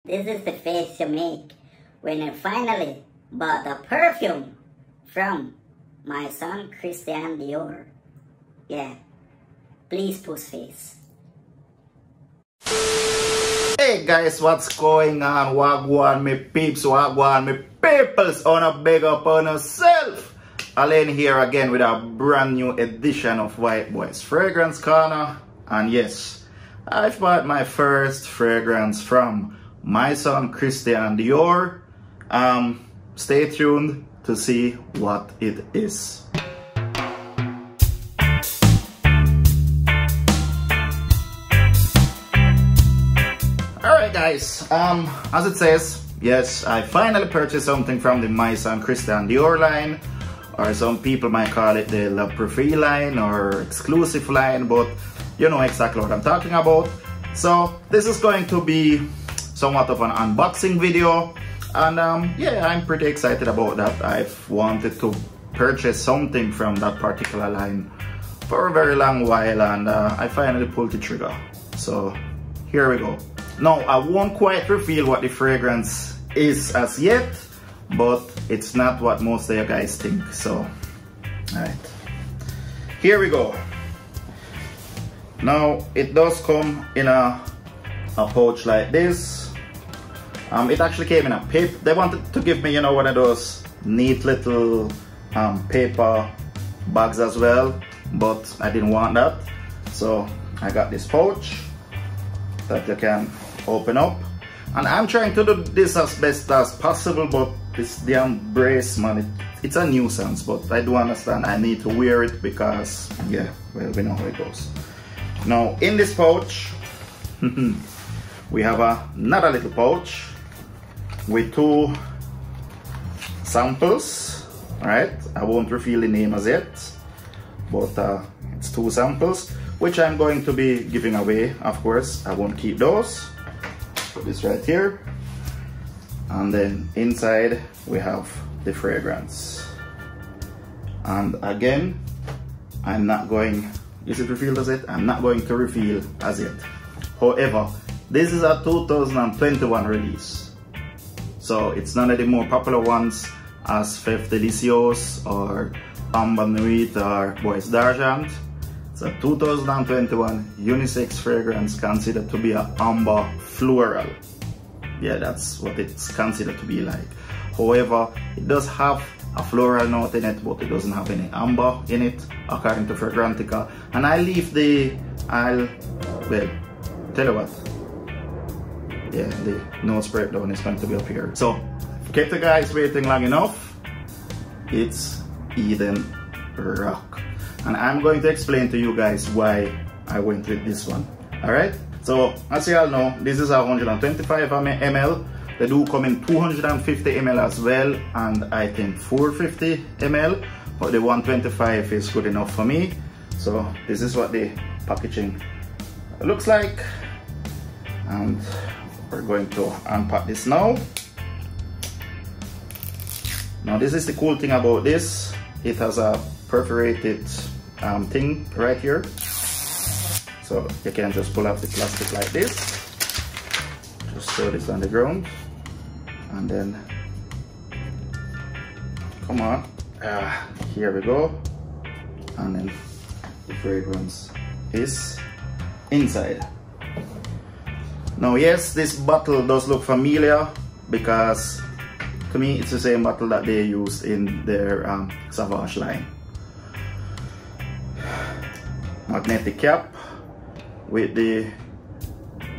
This is the face you make when you finally bought a perfume from Maison Christian Dior. Yeah, please post face. Hey guys, what's going on? Wagwan me peeps, wagwan me peoples, on a big up on yourself. Alain here again with a brand new edition of White Boys Fragrance Corner. And yes, I've bought my first fragrance from Maison Christian Dior. Stay tuned to see what it is. Alright guys, as it says, yes, I finally purchased something from the Maison Christian Dior line, or some people might call it the Le Profil line or exclusive line, but you know exactly what I'm talking about. So this is going to be somewhat of an unboxing video, and yeah, I'm pretty excited about that. I've wanted to purchase something from that particular line for a very long while, and I finally pulled the trigger. So here we go. Now, I won't quite reveal what the fragrance is as yet, but it's not what most of you guys think. So, alright, here we go. Now, it does come in a pouch like this. It actually came in a paper. They wanted to give me, you know, one of those neat little paper bags as well, but I didn't want that. So I got this pouch that you can open up, and I'm trying to do this as best as possible, but this damn brace, man, it's a nuisance. But I do understand I need to wear it because, yeah, well, we know how it goes. Now in this pouch we have another little pouch with two samples. All right, I won't reveal the name as yet, but it's two samples which I'm going to be giving away. Of course, I won't keep those. Put this right here, and then inside we have the fragrance. And again, I'm not going, is it revealed as yet? I'm not going to reveal as yet. However, this is a 2021 release, so it's none of the more popular ones as Fève Délicieuse or Amber Nuit or Bois d'Argent. It's a 2021 unisex fragrance considered to be an amber floral. Yeah, that's what it's considered to be like. However, it does have a floral note in it, but it doesn't have any amber in it, according to Fragrantica. And well, tell you what, yeah, the nose breakdown is going to be up here. So, kept the guys waiting long enough. It's Eden Rock, and I'm going to explain to you guys why I went with this one. Alright, so as you all know, this is a 125 ml. They do come in 250 ml as well, and I think 450 ml, but the 125 is good enough for me. So this is what the packaging looks like, and we're going to unpack this now. Now this is the cool thing about this. It has a perforated thing right here, so you can just pull off the plastic like this. Just throw this on the ground, and then come on, here we go, and then the fragrance is inside. Now yes, this bottle does look familiar because to me it's the same bottle that they used in their Sauvage line. Magnetic cap with the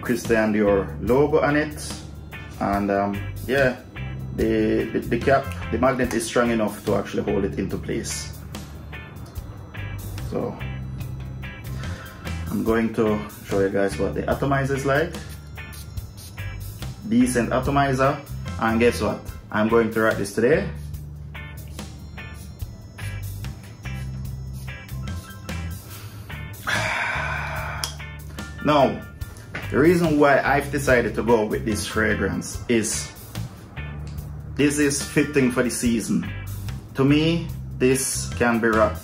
Christian Dior logo on it, and yeah, the cap, the magnet is strong enough to actually hold it into place. So I'm going to show you guys what the atomizer is like. Decent atomizer, and guess what? I'm going to write this today. Now, the reason why I've decided to go with this fragrance is this is fitting for the season. To me, this can be rocked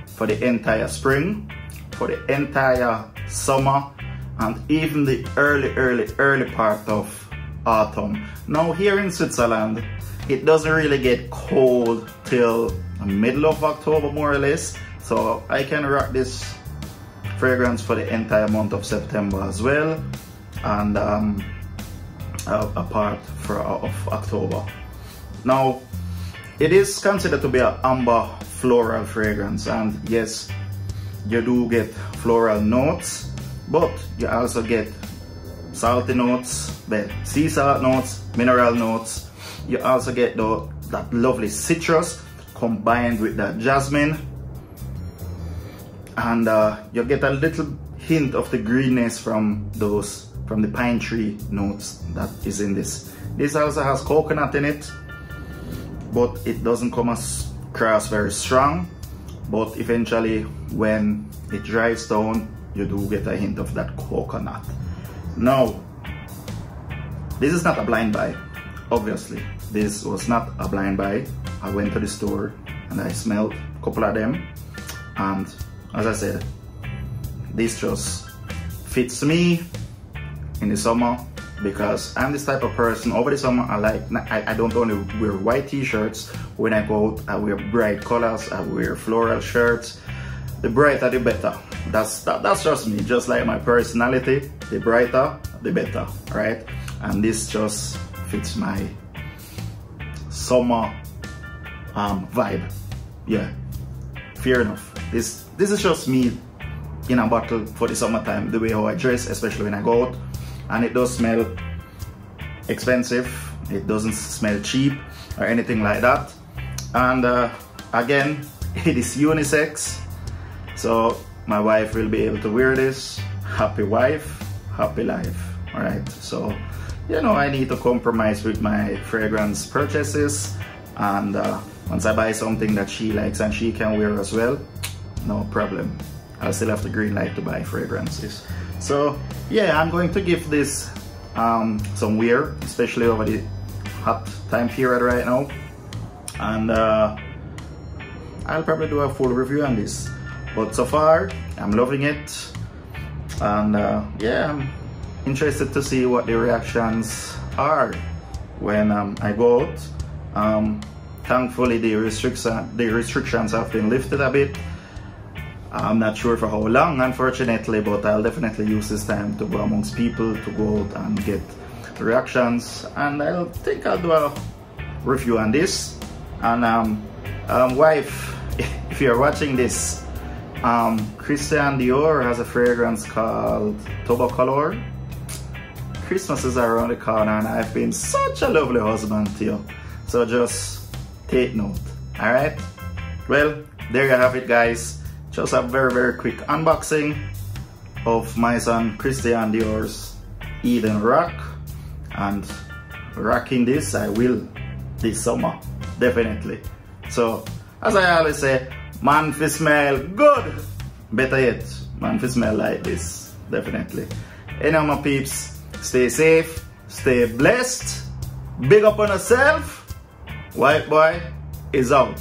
for the entire spring, for the entire summer, and even the early part of autumn. Now here in Switzerland, it doesn't really get cold till the middle of October more or less, so I can rock this fragrance for the entire month of September as well, and a part of October. Now it is considered to be an amber floral fragrance, and yes, you do get floral notes, but you also get salty notes, the sea salt notes, mineral notes. You also get that lovely citrus combined with that jasmine, and you get a little hint of the greenness from the pine tree notes that is in this. This also has coconut in it, but it doesn't come across very strong. But eventually, when it dries down, you do get a hint of that coconut. Now, this is not a blind buy. Obviously, this was not a blind buy. I went to the store and I smelled a couple of them, and as I said, this just fits me in the summer, because I'm this type of person. Over the summer, I don't only wear white t-shirts. When I go out, I wear bright colors, I wear floral shirts. The brighter the better. That's just me, just like my personality. The brighter the better, right? And this just fits my summer vibe. Yeah, fair enough. This is just me in a bottle for the summertime, the way how I dress, especially when I go out. And it does smell expensive, it doesn't smell cheap or anything like that. And again, it is unisex, so my wife will be able to wear this. Happy wife, happy life. All right, so you know, I need to compromise with my fragrance purchases, and once I buy something that she likes and she can wear as well, no problem. I'll still have the green light to buy fragrances. So yeah, I'm going to give this some wear, especially over the hot time period right now, and I'll probably do a full review on this. But so far, I'm loving it, and yeah, I'm interested to see what the reactions are when I go out. Thankfully, the restrictions have been lifted a bit. I'm not sure for how long, unfortunately, but I'll definitely use this time to go amongst people, to go out and get reactions, and I think I'll do a review on this. And wife, if you're watching this, Christian Dior has a fragrance called Tourbillon. Christmas is around the corner, and I've been such a lovely husband to you, so just take note. All right, well, there you have it, guys. Just a very quick unboxing of Maison Christian Dior's Eden Rock, and rocking this I will this summer, definitely. So as I always say, man fi smell good, better yet, man fi smell like this, definitely. Anyway, my peeps, stay safe, stay blessed, big up on yourself. White boy is out.